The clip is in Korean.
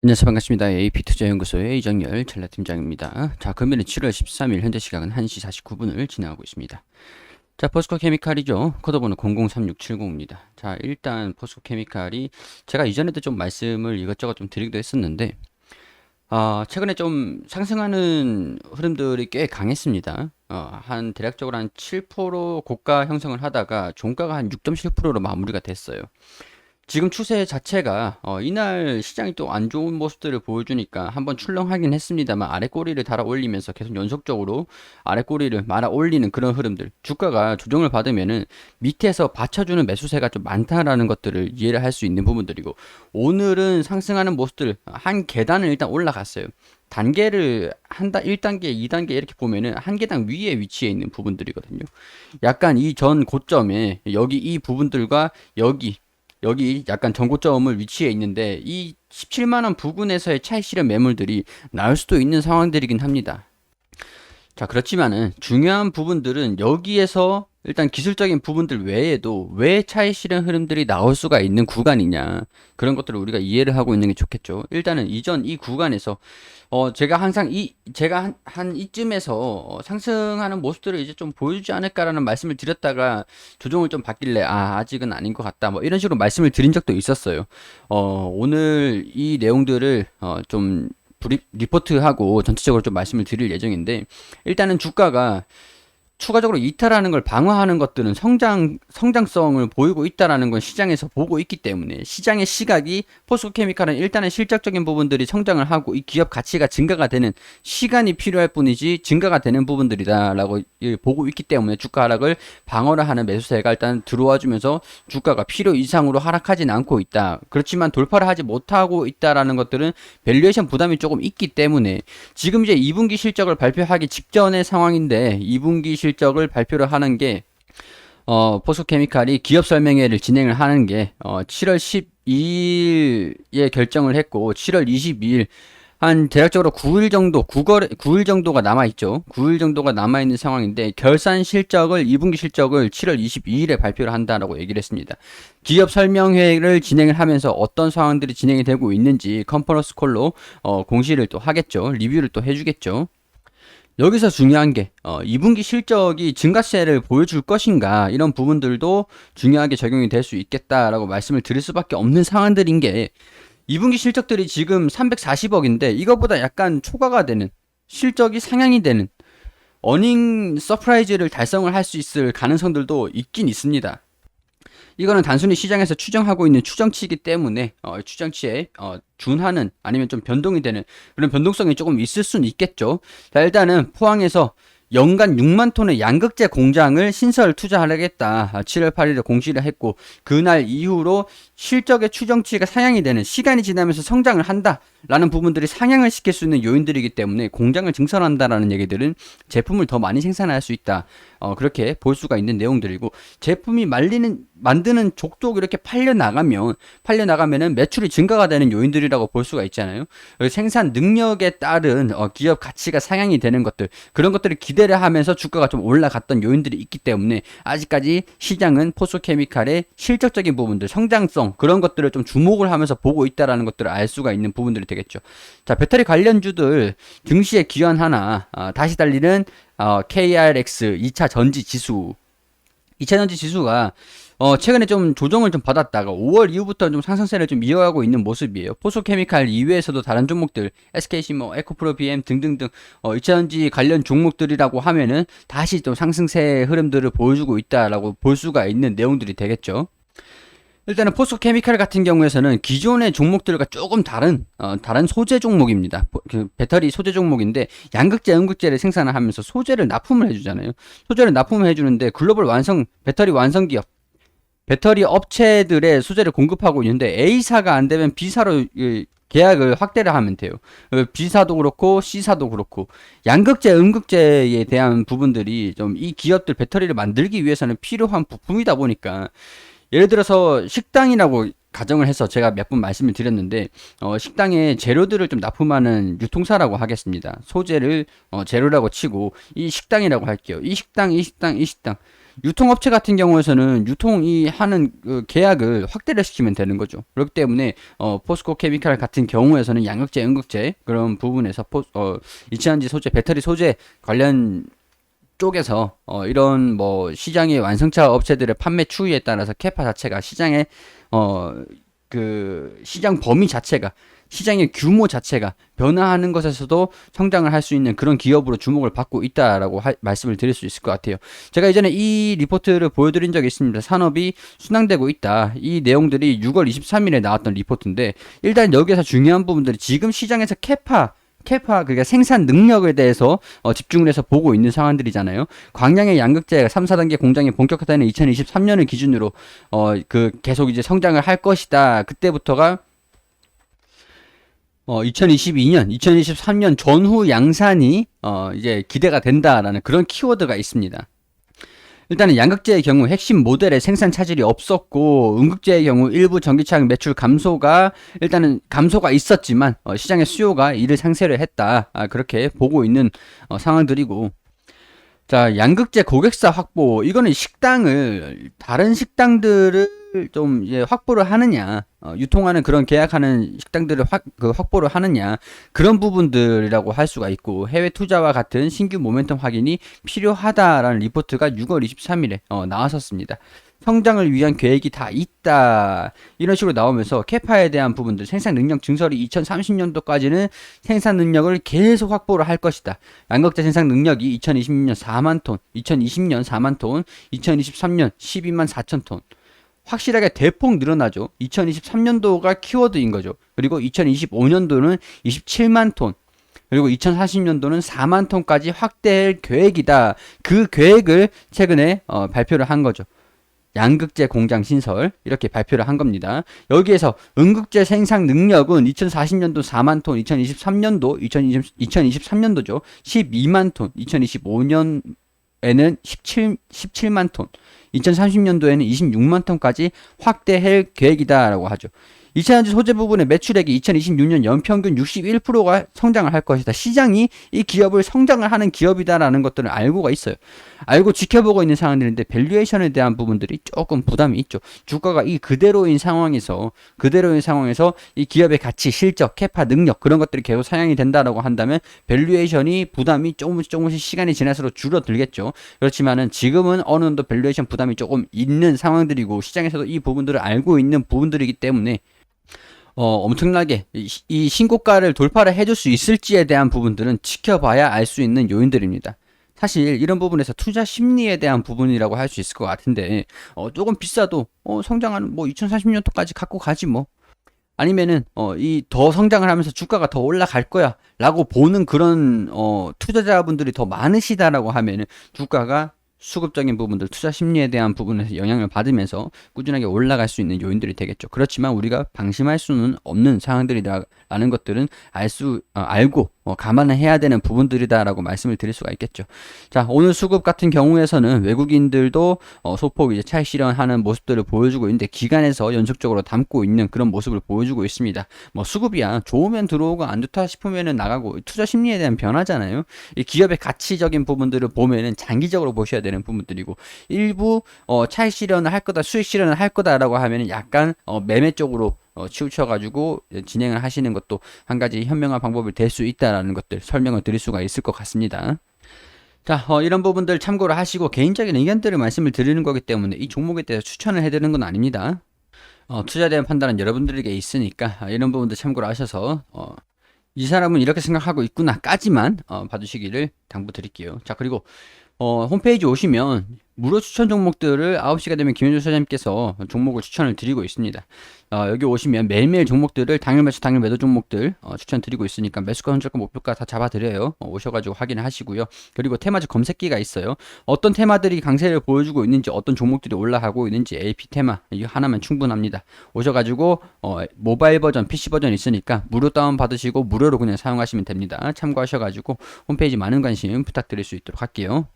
안녕하세요. 반갑습니다. AP투자연구소의 이정열 전략팀장입니다. 자, 금일은 7월 13일, 현재 시각은 1시 49분을 지나가고 있습니다. 자, 포스코 케미칼이죠. 코드번호 003670입니다. 자, 일단 포스코 케미칼이 제가 이전에도 좀 말씀을 이것저것 좀 드리기도 했었는데, 최근에 좀 상승하는 흐름들이 꽤 강했습니다. 대략적으로 한 7% 고가 형성을 하다가 종가가 한 6.7%로 마무리가 됐어요. 지금 추세 자체가 이날 시장이 또 안 좋은 모습들을 보여주니까 한번 출렁하긴 했습니다만 아래 꼬리를 달아 올리면서 계속 연속적으로 아래 꼬리를 말아 올리는 그런 흐름들, 주가가 조정을 받으면은 밑에서 받쳐주는 매수세가 좀 많다라는 것들을 이해를 할 수 있는 부분들이고, 오늘은 상승하는 모습들 한 계단을 일단 올라갔어요. 단계를 1단계, 2단계 이렇게 보면은 한 계단 위에 위치해 있는 부분들이거든요. 약간 이 전 고점에 여기 이 부분들과 여기 약간 전고점을 위치해 있는데, 이 17만원 부근에서의 차익 실현 매물들이 나올 수도 있는 상황들이긴 합니다. 자, 그렇지만은 중요한 부분들은 여기에서 일단 기술적인 부분들 외에도 왜 차익 실현 흐름들이 나올 수가 있는 구간이냐, 그런 것들을 우리가 이해를 하고 있는 게 좋겠죠. 일단은 이전 이 구간에서 제가 항상 제가 한 이쯤에서 상승하는 모습들을 이제 좀 보여주지 않을까라는 말씀을 드렸다가 조정을 좀 받길래 아직은 아닌 것 같다, 뭐 이런 식으로 말씀을 드린 적도 있었어요. 오늘 이 내용들을 좀 리포트하고 전체적으로 좀 말씀을 드릴 예정인데, 일단은 주가가 추가적으로 이탈하는 걸 방어하는 것들은 성장성을 보이고 있다라는 건 시장에서 보고 있기 때문에, 시장의 시각이 포스코케미칼은 일단은 실적적인 부분들이 성장을 하고 이 기업 가치가 증가가 되는 시간이 필요할 뿐이지 증가가 되는 부분들이다라고 보고 있기 때문에 주가 하락을 방어를 하는 매수세가 일단 들어와 주면서 주가가 필요 이상으로 하락하진 않고 있다. 그렇지만 돌파를 하지 못하고 있다라는 것들은 밸류에이션 부담이 조금 있기 때문에, 지금 이제 2분기 실적을 발표하기 직전의 상황인데 2분기 실적을 발표를 하는 게 포스코케미칼이 기업 설명회를 진행을 하는 게 7월 12일에 결정을 했고, 7월 22일 한 대략적으로 9일 정도, 9일 정도가 남아있죠. 9일 정도가 남아있는 상황인데, 결산 실적을, 2분기 실적을 7월 22일에 발표를 한다라고 얘기를 했습니다. 기업 설명회를 진행을 하면서 어떤 상황들이 진행이 되고 있는지 컨퍼런스 콜로 공시를 또 하겠죠. 리뷰를 또 해주겠죠. 여기서 중요한 게 2분기 실적이 증가세를 보여줄 것인가, 이런 부분들도 중요하게 적용이 될 수 있겠다라고 말씀을 드릴 수밖에 없는 상황들인 게, 2분기 실적들이 지금 340억인데 이거보다 약간 초과가 되는, 실적이 상향이 되는 어닝 서프라이즈를 달성을 할 수 있을 가능성들도 있긴 있습니다. 이거는 단순히 시장에서 추정하고 있는 추정치이기 때문에 추정치에 준하는, 아니면 좀 변동이 되는 그런 변동성이 조금 있을 수는 있겠죠. 자, 일단은 포항에서 연간 6만 톤의 양극재 공장을 신설 투자하겠다, 7월 8일에 공시를 했고, 그날 이후로 실적의 추정치가 상향이 되는, 시간이 지나면서 성장을 한다라는 부분들이 상향을 시킬 수 있는 요인들이기 때문에, 공장을 증설한다라는 얘기들은 제품을 더 많이 생산할 수 있다, 그렇게 볼 수가 있는 내용들이고, 제품이 만드는 족족 이렇게 팔려 나가면은 매출이 증가가 되는 요인들이라고 볼 수가 있잖아요. 생산 능력에 따른 기업 가치가 상향이 되는 것들, 그런 것들을 기대를 하면서 주가가 좀 올라갔던 요인들이 있기 때문에, 아직까지 시장은 포스코케미칼의 실적적인 부분들, 성장성, 그런 것들을 좀 주목을 하면서 보고 있다라는 것들을 알 수가 있는 부분들이 되겠죠. 자, 배터리 관련주들 증시에 기원하나 다시 달리는 KRX 2차 전지 지수, 2차 전지 지수가 최근에 좀 조정을 좀 받았다가 5월 이후부터 좀 상승세를 좀 이어가고 있는 모습이에요. 포스코케미칼 이외에서도 다른 종목들, SKC, 뭐 에코프로 BM 등등등 2차 전지 관련 종목들이라고 하면은 다시 좀 상승세 흐름들을 보여주고 있다라고 볼 수가 있는 내용들이 되겠죠. 일단은 포스코케미칼 같은 경우에서는 기존의 종목들과 조금 다른 소재 종목입니다. 그 배터리 소재 종목인데, 양극재, 음극재를 생산을 하면서 소재를 납품을 해주잖아요. 소재를 납품을 해주는데, 글로벌 배터리 완성 기업, 배터리 업체들의 소재를 공급하고 있는데, A사가 안 되면 B사로 계약을 확대를 하면 돼요. B사도 그렇고 C사도 그렇고, 양극재, 음극재에 대한 부분들이 좀 이 기업들 배터리를 만들기 위해서는 필요한 부품이다 보니까, 예를 들어서 식당이라고 가정을 해서 제가 몇 번 말씀을 드렸는데, 식당에 재료들을 좀 납품하는 유통사라고 하겠습니다. 소재를 재료라고 치고 이 식당이라고 할게요. 이 식당, 이 식당, 이 식당. 유통업체 같은 경우에서는 유통이 하는 그 계약을 확대를 시키면 되는 거죠. 그렇기 때문에 포스코 케미칼 같은 경우에서는 양극재, 음극재 그런 부분에서 이차전지 소재, 배터리 소재 관련 쪽에서 이런 뭐 시장의 완성차 업체들의 판매 추이에 따라서 캐파 자체가 시장의 그 시장 범위 자체가 시장의 규모 자체가 변화하는 것에서도 성장을 할 수 있는 그런 기업으로 주목을 받고 있다라고 말씀을 드릴 수 있을 것 같아요. 제가 이전에 이 리포트를 보여드린 적이 있습니다. 산업이 순항되고 있다. 이 내용들이 6월 23일에 나왔던 리포트인데 일단 여기에서 중요한 부분들이 지금 시장에서 캐파 그러니까 생산 능력에 대해서 집중을 해서 보고 있는 상황들이잖아요. 광양의 양극재 3, 4단계 공장이 본격화되는 2023년을 기준으로 그 계속 이제 성장을 할 것이다. 그때부터가 2023년 전후 양산이 이제 기대가 된다라는 그런 키워드가 있습니다. 일단은 양극재의 경우 핵심 모델의 생산 차질이 없었고 음극재의 경우 일부 전기차량 매출 감소가 일단은 감소가 있었지만 시장의 수요가 이를 상쇄를 했다. 그렇게 보고 있는 상황들이고 자, 양극재 고객사 확보. 이거는 식당을, 다른 식당들을 좀 이제 확보를 하느냐, 유통하는 그런 계약하는 식당들을 확보를 하느냐, 그런 부분들이라고 할 수가 있고, 해외 투자와 같은 신규 모멘텀 확인이 필요하다라는 리포트가 6월 23일에 나왔었습니다. 성장을 위한 계획이 다 있다. 이런 식으로 나오면서 캐파에 대한 부분들, 생산 능력 증설이 2030년도까지는 생산 능력을 계속 확보를 할 것이다. 양극재 생산 능력이 2026년 4만 톤, 2020년 4만 톤, 2023년 12만 4천 톤. 확실하게 대폭 늘어나죠. 2023년도가 키워드인 거죠. 그리고 2025년도는 27만 톤. 그리고 2040년도는 4만 톤까지 확대할 계획이다. 그 계획을 최근에 발표를 한 거죠. 양극재 공장 신설 이렇게 발표를 한 겁니다. 여기에서 음극재 생산 능력은 2040년도 4만 톤, 2023년도죠. 12만 톤, 2025년에는 17만 톤, 2030년도에는 26만 톤까지 확대할 계획이다라고 하죠. 2차전지 소재 부분의 매출액이 2026년 연평균 61%가 성장을 할 것이다. 시장이 이 기업을 성장을 하는 기업이다라는 것들을 알고가 있어요. 알고 지켜보고 있는 상황들인데 밸류에이션에 대한 부분들이 조금 부담이 있죠. 주가가 이 그대로인 상황에서 이 기업의 가치, 실적, 캐파, 능력 그런 것들이 계속 상향이 된다라고 한다면 밸류에이션이 부담이 조금씩 시간이 지날수록 줄어들겠죠. 그렇지만은 지금은 어느 정도 밸류에이션 부담이 조금 있는 상황들이고 시장에서도 이 부분들을 알고 있는 부분들이기 때문에 엄청나게 이 신고가를 돌파를 해줄 수 있을지에 대한 부분들은 지켜봐야 알 수 있는 요인들입니다. 사실 이런 부분에서 투자 심리에 대한 부분이라고 할 수 있을 것 같은데 조금 비싸도 성장하는 뭐 2030년도까지 갖고 가지 뭐 아니면은 이 더 성장을 하면서 주가가 더 올라갈 거야 라고 보는 그런 투자자분들이 더 많으시다라고 하면은 주가가 수급적인 부분들, 투자 심리에 대한 부분에서 영향을 받으면서 꾸준하게 올라갈 수 있는 요인들이 되겠죠. 그렇지만 우리가 방심할 수는 없는 상황들이라는 것들은 알고 감안을 해야 되는 부분들이다라고 말씀을 드릴 수가 있겠죠. 자, 오늘 수급 같은 경우에서는 외국인들도 소폭 이제 차익 실현하는 모습들을 보여주고 있는데 기관에서 연속적으로 담고 있는 그런 모습을 보여주고 있습니다. 뭐 수급이야 좋으면 들어오고 안 좋다 싶으면은 나가고 투자 심리에 대한 변화잖아요. 이 기업의 가치적인 부분들을 보면은 장기적으로 보셔야 되는 부분들이고 일부 차익 실현을 할 거다, 수익 실현을 할 거다라고 하면은 약간 매매 쪽으로 치우쳐가지고 진행을 하시는 것도 한 가지 현명한 방법이 될 수 있다라는 것들 설명을 드릴 수가 있을 것 같습니다. 자, 이런 부분들 참고를 하시고 개인적인 의견들을 말씀을 드리는 거기 때문에 이 종목에 대해서 추천을 해드리는 건 아닙니다. 투자에 대한 판단은 여러분들에게 있으니까 이런 부분들 참고를 하셔서 이 사람은 이렇게 생각하고 있구나까지만 봐주시기를 당부드릴게요. 자, 그리고 홈페이지 오시면 무료 추천 종목들을 9시가 되면 김현주 소장님께서 종목을 추천을 드리고 있습니다. 여기 오시면 매일매일 종목들을 당일 매수 당일 매도 종목들 추천 드리고 있으니까 매수가 현저가 목표가 다 잡아드려요. 오셔가지고 확인을 하시고요. 그리고 테마주 검색기가 있어요. 어떤 테마들이 강세를 보여주고 있는지 어떤 종목들이 올라가고 있는지 AP 테마 이거 하나면 충분합니다. 오셔가지고 모바일 버전 PC 버전 있으니까 무료 다운 받으시고 무료로 그냥 사용하시면 됩니다. 참고하셔가지고 홈페이지 많은 관심 부탁드릴 수 있도록 할게요.